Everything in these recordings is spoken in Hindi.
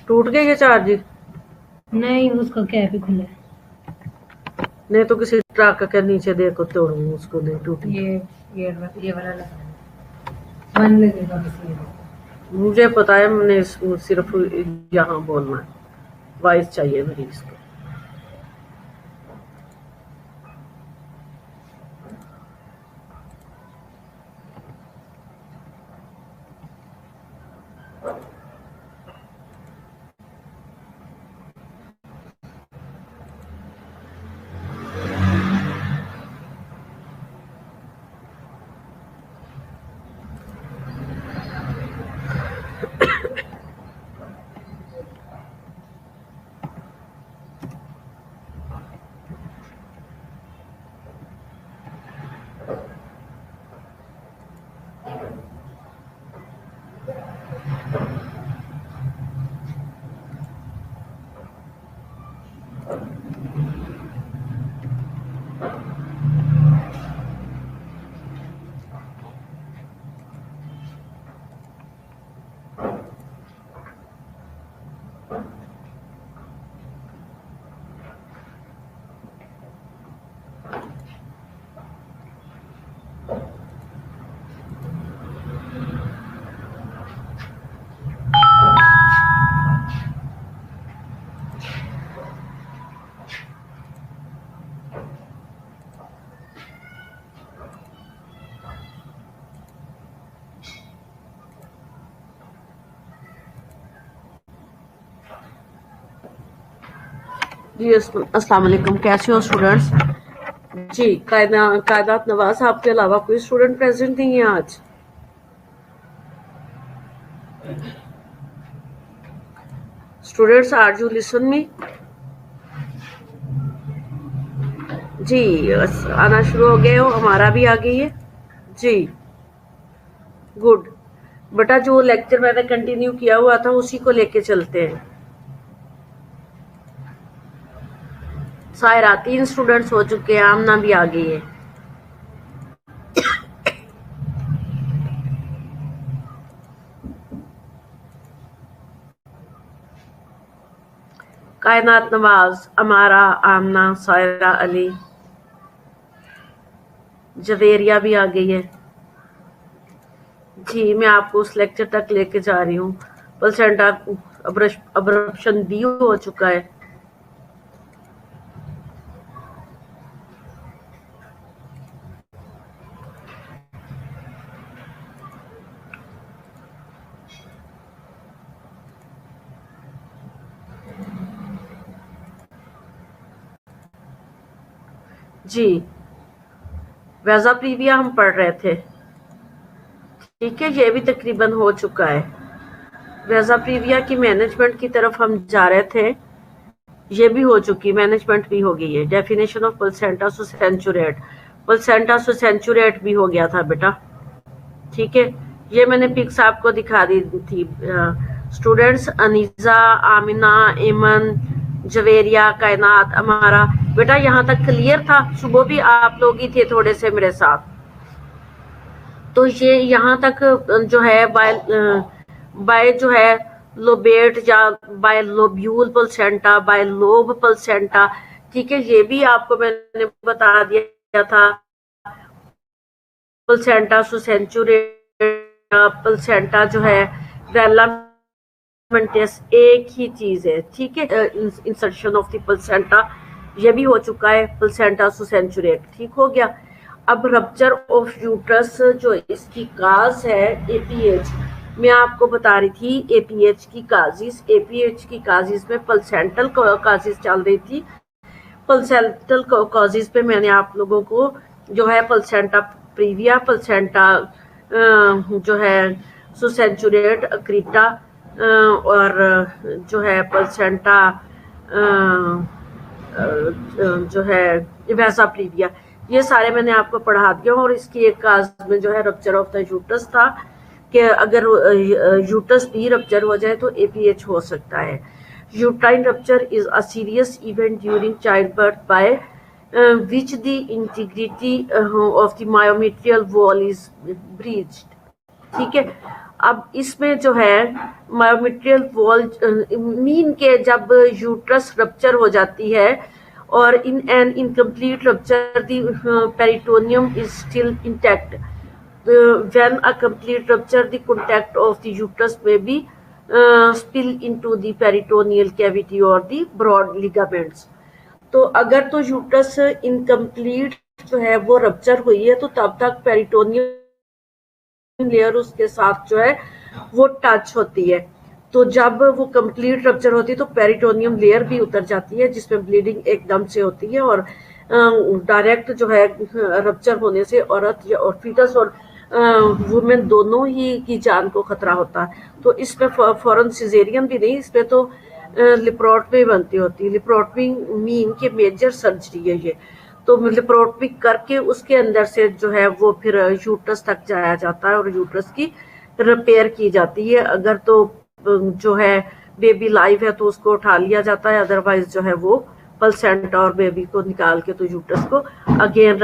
टूट गई ये चार्जर? नहीं, उसका कैप ही खुला है। नहीं तो किसी ट्रक के नीचे देखो तोड़ू उसको, नहीं टूटी। ये वाला लगा बंद लगेगा किसी। मुझे पता है, मैंने सिर्फ यहाँ बोलना है, वॉइस चाहिए मेरी इसको। जी अस्सलाम वालेकुम, कैसे हो स्टूडेंट्स? जी कायनात नवाज आपके अलावा कोई स्टूडेंट प्रेजेंट नहीं है आज? Students are you listen me? जी आना शुरू हो गए हो, हमारा भी आ गई है जी। गुड बेटा, जो लेक्चर मैंने कंटिन्यू किया हुआ था उसी को लेके चलते हैं। सायरा 3 स्टूडेंट्स हो चुके हैं, आमना भी आ गई है। कायनात नवाज, अमारा, आमना, सायरा अली, जवेरिया भी आ गई है जी। मैं आपको उस लेक्चर तक लेके जा रही हूँ। प्लेसेंटा अब्रप्शन भी हो चुका है। जी वैजा प्रीविया हम पढ़ रहे थे, ठीक है, ये भी तकरीबन हो चुका है। वैजा प्रीविया की मैनेजमेंट की तरफ हम जा रहे थे, ये भी हो चुकी, मैनेजमेंट भी हो गई है। डेफिनेशन ऑफ प्लेसेंटा सुसेंचुरेट, प्लेसेंटा सुसेंचुरेट भी हो गया था बेटा, ठीक है। ये मैंने पिक्स आपको दिखा दी थी स्टूडेंट्स। अनीजा, आमिना, एमन, जवेरिया, कायनात, हमारा बेटा यहाँ तक क्लियर था? सुबह भी आप लोग ही थे थोड़े से मेरे साथ, तो ये यहाँ तक जो है बाय जो है लोबेट या bilobular placenta, bilobe placenta, ठीक है, ये भी आपको मैंने बता दिया था। प्लेसेंटा सुसेंचुरेट, प्लेसेंटा जो है वेलामेंटस, एक ही चीज है, ठीक है। इंसर्शन ऑफ द प्लेसेंटा ये भी हो चुका है, प्लेसेंटा सुसेंचुरेट ठीक हो गया। अब रप्चर ऑफ यूट्रस जो इसकी काज है एपीएच, मैं आपको बता रही थी एपीएच की काजिस। एपीएच की काजिस में प्लेसेंटल काजिस चल रही थी। प्लेसेंटल काजिस पे मैंने आप लोगों को जो है प्लेसेंटा प्रीविया, प्लेसेंटा जो है सुसेंचुरेट, अक्रीटा और जो है प्लेसेंटा जो है वैसा प्रीविया, ये सारे मैंने आपको पढ़ा दिया। और इसकी एक काज में जो है रप्चर ऑफ द यूट्रस था कि अगर यूट्रस भी रप्चर हो जाए तो एपीएच हो सकता है। Uterine rupture is a serious event during child birth bye which the integrity of the myometrial wall is breached, ठीक है। अब इसमें जो है मायोमेट्रियल वॉल मीन के जब यूट्रस रप्चर हो जाती है और in an incomplete rupture the peritoneum is still intact, when a complete rupture the contact of the uterus may be spill into the peritoneal cavity or the broad ligaments। तो अगर तो यूट्रस इनकम्प्लीट जो है वो रप्चर हुई है तो तब तक पेरिटोनियम लेयर उसके साथ जो है वो टच होती है। तो जब वो कंप्लीट रप्चर होती है तो पेरिटोनियम लेयर भी उतर जाती है जिसमें ब्लीडिंग एकदम से होती है और डायरेक्ट जो है रप्चर होने से औरत और फीटस और वुमेन दोनों ही की जान को खतरा होता है। तो इसमें फौरन सिजेरियन भी नहीं, इसमें तो लिप्रोटमी बनती होती है। लिप्रोटमी मीन के मेजर सर्जरी है ये। तो लिप्रोटमी करके उसके अंदर से जो है वो फिर यूट्रस तक जाया जाता है और यूट्रस की रिपेयर की जाती है। अगर तो जो है बेबी लाइव है तो उसको उठा लिया जाता है, अदरवाइज जो है वो प्लेसेंटा और बेबी को निकाल के तो यूट्रस को अगेन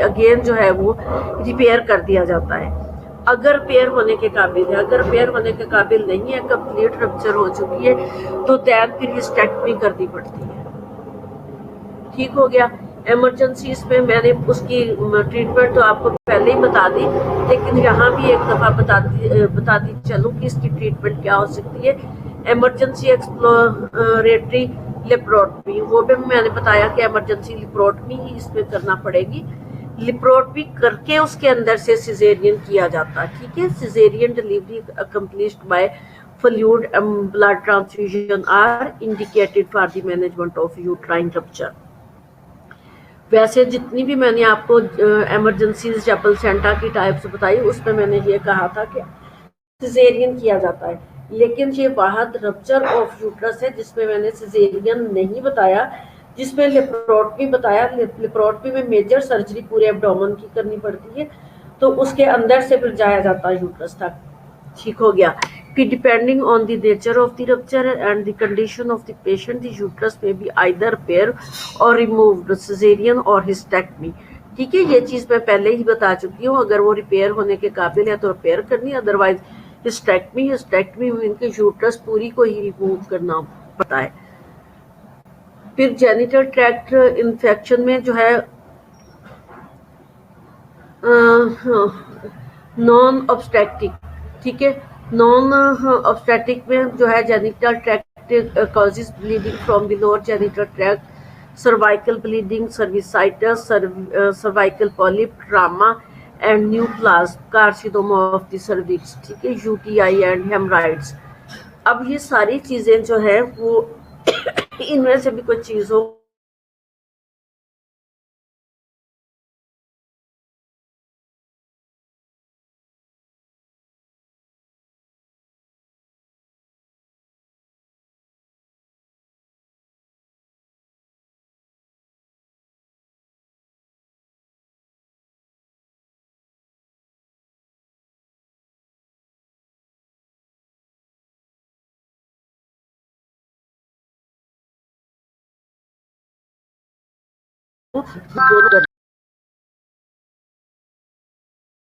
अगेन जो है वो रिपेयर कर दिया जाता है। अगर रिपेयर होने के काबिल है, अगर रिपेयर होने के काबिल नहीं है, कंप्लीट रप्चर हो चुकी है तो दैन फिर हिस्टेक्टमी करनी पड़ती है। ठीक हो गया। इमरजेंसीज में मैंने उसकी ट्रीटमेंट तो आपको पहले ही बता दी, लेकिन यहाँ भी एक दफा बताती चलूँ कि इसकी ट्रीटमेंट क्या हो सकती है। इमरजेंसी एक्सप्लोरेटरी लिप्रोटमी, वो भी मैंने बताया कि इमरजेंसी लिप्रोटमी ही इसमें करना पड़ेगी। लिप्रोटमी करके उसके अंदर से सिजेरियन किया जाता है। ठीक है। Caesarean delivery accomplished by fluid blood transfusion are indicated for the management of uterine rupture. वैसे जितनी भी मैंने आपको इमरजेंसीज या प्लेसेंटा की टाइप्स बताई उसमें मैंने ये कहा था कि सिजेरियन किया जाता है, लेकिन ये वाहद रप्चर ऑफ यूट्रस है जिसमें मैंने सिजेरियन नहीं बताया, जिसमें लिप्रोटमी बताया। लिप्रोटमी में मेजर सर्जरी पूरे एब्डोमेन की करनी पड़ती है, तो उसके अंदर से फिर जाया जाता है यूट्रस तक। ठीक हो गया। फिर depending on the nature of the rupture and the condition of the patient the uterus में बी आइदर रिपेयर और रिमूव्ड, सिजेरियन और हिस्टेक्टमी। ठीक है। ये चीज मैं पहले ही बता चुकी हूँ। अगर वो रिपेयर होने के काबिल है तो रिपेयर करनी, अदरवाइज हिस्टेक्टमी में इनके यूट्रस पूरी को ही रिमूव करना पड़ता है। फिर जेनिटल ट्रैक्ट इन्फेक्शन में जो है नॉन ऑब्स्टेटिक, ठीक है, नॉन ऑब्स्टेटिक में जो है genital tract causes bleeding from the lower genital tract, cervical bleeding, cervicitis, cervical polyp, trauma and neoplasm, carcinoma of the cervix, ठीक है, यूटीआई एंड हेमराइड्स। अब ये सारी चीजें जो है वो इनमें से भी कुछ चीज हो दोनों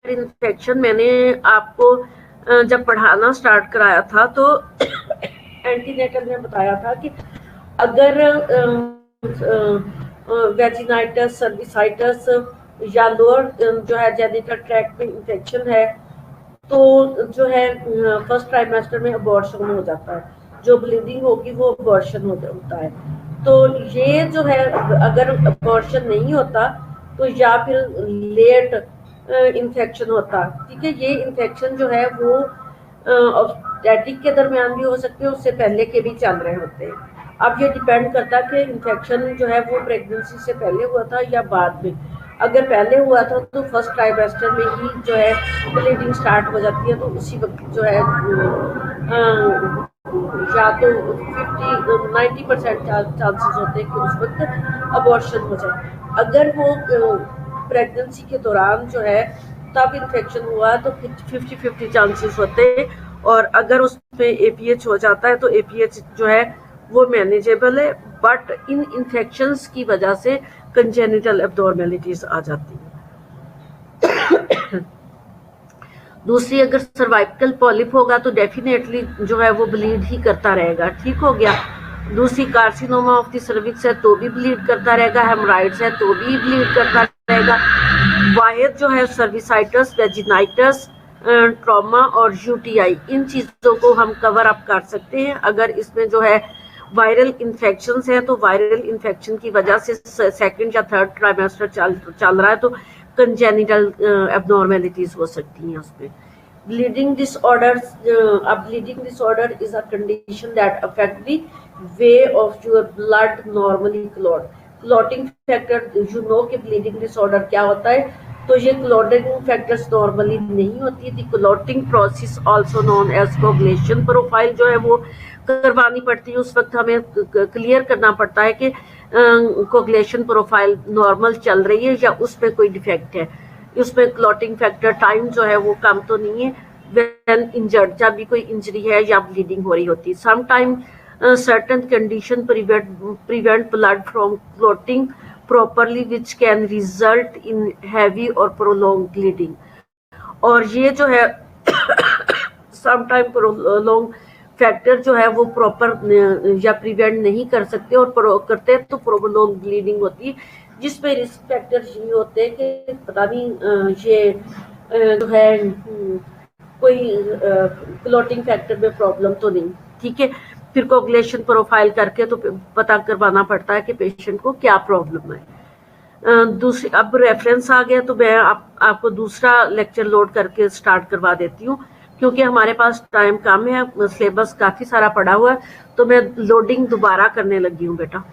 इन्फेक्शन मैंने आपको जब पढ़ाना स्टार्ट कराया था तो एंटीनेटल में बताया था कि अगर वेजिनाइटिस, सर्विसाइटिस या लोअर जो है जेनिटल ट्रैक्ट में इन्फेक्शन है तो जो है फर्स्ट ट्राइमेस्टर में अबॉर्शन हो जाता है, जो ब्लीडिंग होगी वो अबॉर्शन होता है। तो ये जो है अगर अबॉर्शन नहीं होता तो या फिर लेट इन्फेक्शन होता, ठीक है। ये इन्फेक्शन जो है वो ऑब्स्टेटिक के दरमियान भी हो सकते हैं, उससे पहले के भी चल रहे होते हैं। अब ये डिपेंड करता है कि इन्फेक्शन जो है वो प्रेगनेंसी से पहले हुआ था या बाद में। अगर पहले हुआ था तो फर्स्ट ट्राइमेस्टर में ही जो है ब्लीडिंग स्टार्ट हो जाती है, तो उसी वक्त जो है या तो 90% चांसेस होते हैं कि उस वक्त अबॉर्शन हो जाए। अगर वो प्रेगनेंसी के दौरान जो है तब इन्फेक्शन हुआ तो 50-50 चांसेस होते हैं, और अगर उसमें एपीएच हो जाता है तो एपीएच जो है वो मैनेजेबल है, बट इन इन्फेक्शंस की वजह से कंजेनिटल एब्नॉर्मेलिटीज आ जाती है। दूसरी, अगर सर्वाइकल पॉलिप होगा तो डेफिनेटली जो है वो ब्लीड ही करता रहेगा, ठीक हो गया। दूसरी, कार्सिनोमा ऑफ द सर्विक्स है तो भी ब्लीड करता रहेगा, हेमराइड्स है तो भी ब्लीड करता रहेगा। वाहिद जो है सर्विसाइटिस, वेजिनाइटिस, ट्रॉमा और यूटीआई, इन चीज़ों को हम कवर अप कर सकते हैं। अगर इसमें जो है वायरल इन्फेक्शंस हैं तो वायरल इन्फेक्शन की वजह से सेकंड या थर्ड ट्राइमेस्टर चल रहा है तो कंजेनिटल एबनॉर्मेलिटीज हो सकती हैं उसमें। Bleeding disorders, a bleeding disorder is a condition that affect the way of your blood normally clot. Clotting factor, you know कि bleeding disorder क्या होता है, तो ये clotting factors normally नहीं होती। The clotting process also known as coagulation profile जो है वो करवानी पड़ती है। उस वक्त हमें क्लियर करना पड़ता है कि कोगुलेशन प्रोफाइल नॉर्मल चल रही है या उसमें कोई डिफेक्ट है। उसमें क्लॉटिंग फैक्टर टाइम जो है वो कम तो नहीं है व्हेन इंजर्ड, जब भी कोई इंजरी है या ब्लीडिंग हो रही होती है। Some time certain condition prevent blood from clotting properly which can result in heavy or prolong bleeding. और ये जो है सम टाइम प्रोलॉन्ग फैक्टर जो है वो प्रॉपर या प्रिवेंट नहीं कर सकते और करते हैं तो प्रोलॉन्ग ब्लीडिंग होती है, जिसपे रिस्क फैक्टर ये होते हैं कि पता नहीं ये जो है कोई क्लॉटिंग फैक्टर में प्रॉब्लम तो नहीं, ठीक है। फिर कोगुलेशन प्रोफाइल करके तो पता करवाना पड़ता है कि पेशेंट को क्या प्रॉब्लम है। दूसरी, अब रेफरेंस आ गया तो मैं आपको दूसरा लेक्चर लोड करके स्टार्ट करवा देती हूँ, क्योंकि हमारे पास टाइम कम है, सिलेबस काफ़ी सारा पड़ा हुआ है, तो मैं लोडिंग दोबारा करने लगी हूँ बेटा।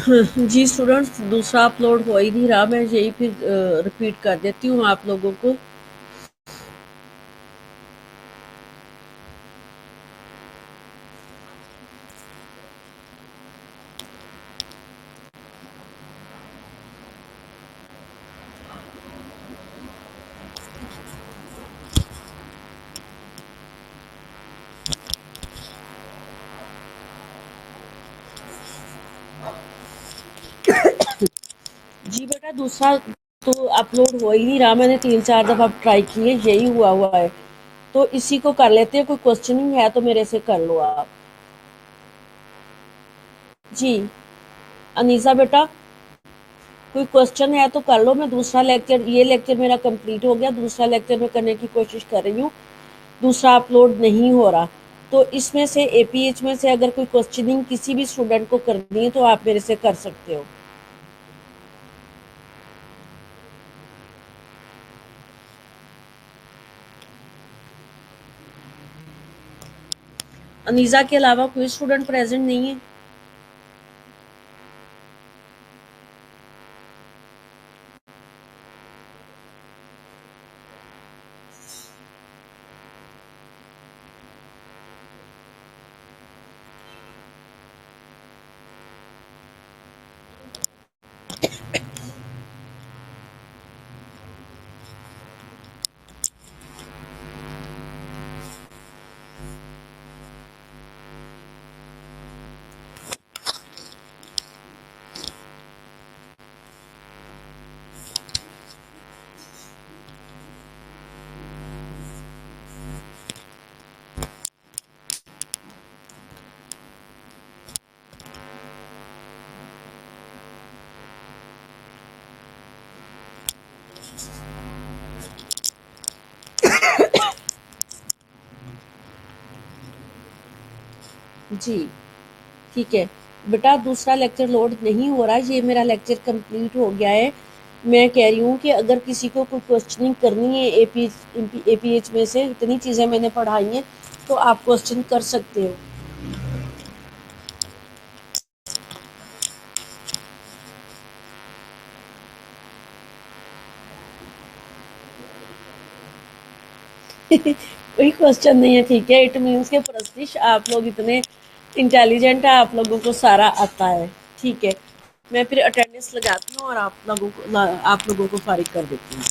जी स्टूडेंट्स, दूसरा अपलोड हो ही नहीं रहा, मैं यही फिर रिपीट कर देती हूँ आप लोगों को। जी बेटा, दूसरा तो अपलोड हो ही नहीं रहा, मैंने 3-4 दफ़ा ट्राई किए, यही हुआ है। तो इसी को कर लेते हैं, कोई क्वेश्चनिंग है तो मेरे से कर लो आप। जी अनीसा बेटा, कोई क्वेश्चन है तो कर लो। मैं दूसरा लेक्चर, ये लेक्चर मेरा कंप्लीट हो गया, दूसरा लेक्चर मैं करने की कोशिश कर रही हूँ, दूसरा अपलोड नहीं हो रहा। तो इसमें से एपीएच में से अगर कोई क्वेश्चनिंग किसी भी स्टूडेंट को करनी है तो आप मेरे से कर सकते हो। अनीसा के अलावा कोई स्टूडेंट प्रेजेंट नहीं है? जी ठीक है बेटा, दूसरा लेक्चर लोड नहीं हो रहा, ये मेरा लेक्चर कंप्लीट हो गया है। मैं कह रही हूँ कि अगर किसी को कोई क्वेश्चनिंग करनी है एपीएच में से, इतनी चीज़ें मैंने पढ़ाई हैं, तो आप क्वेश्चन कर सकते हो। कोई क्वेश्चन नहीं है, ठीक है। इट मीन्स के प्रस्तिश आप लोग इतने इंटेलिजेंट है, आप लोगों को सारा आता है, ठीक है। मैं फिर अटेंडेंस लगाती हूँ और आप लोगों को फारिग कर देती हूँ।